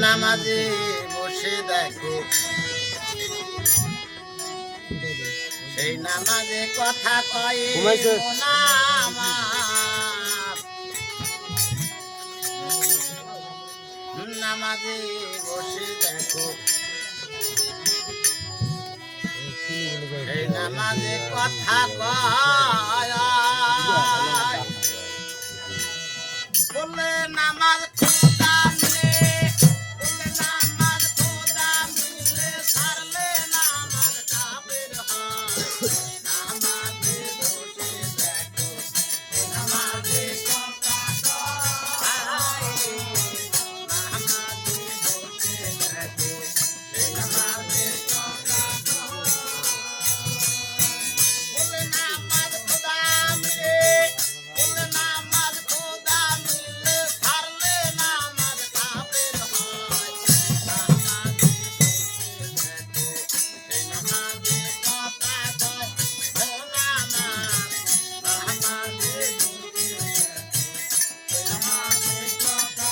নামাজে বসে দেখো সেই নামাজে কথা কয়ে নামাজে বসে দেখো সেই নামাজে কথা কয় বললে নামাজ খোদা মিলে বললে নামাজ খোদা মিলে সারলে নামাজ কাফের হয় নামাজে বসে দেখো নামাজে কথা কয় নামাজে বসে দেখো নামাজে কথা বললে নামাজ খোদা মিলে বললে নামাজ খোদা মিলে সারলে নামাজ কাফের হয় নামাজে বসে দেখো সেই নামাজে কথা কয় ও নামাজ নামাজে বসে দেখো নামাজে কথা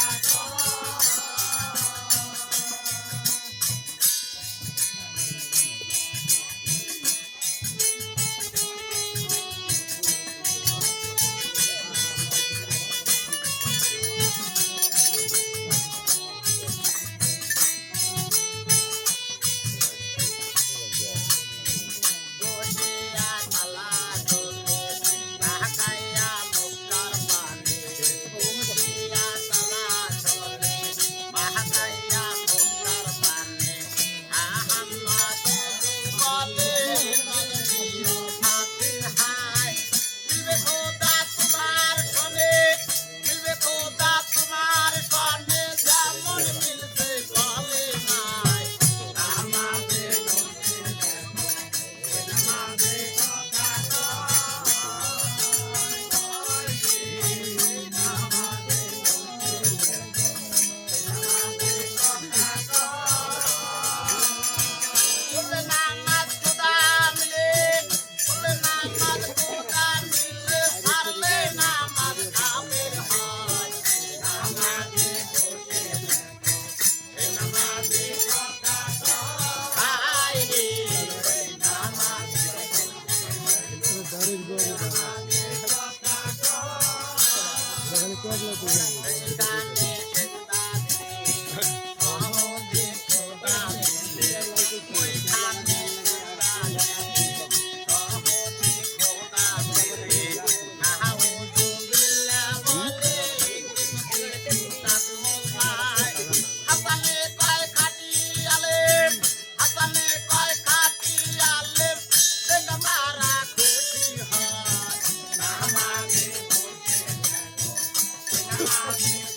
বসিয়া তালা দোলে ঢাকাইয়া মুক্তার পানে বসিয়া তালা দোলে ঢাকাইয়া মুক্তার পানে আহাম্মদ বলে দিও মাতে হায় মিলবে খোদা তোমার সনে মিলবে খোদা তোমার সনে যেমন মিলবে কলে নাই নামাজে বসে দেখো নামাজে কথা বললে নামাজ খোদা মিলে বললে নামাজ খোদা মিলে সারলে নামাজ কাফের হয় নামাজে বসে দেখো নামাজে কথা কয় রে নামাজে গানে সেজদা দিলে সহজে খোদা মিলে ওইখানে সেজদা দিলে সহজে খোদা মিলে নাউজুবিল্লাহ বলে তাসবিহ খায় হাসানে কয় খাটি আলেম হাসানে কয় খাটি আলেম দেখে মারা খুশি হয় নামাজে বসে দেখো নামাজে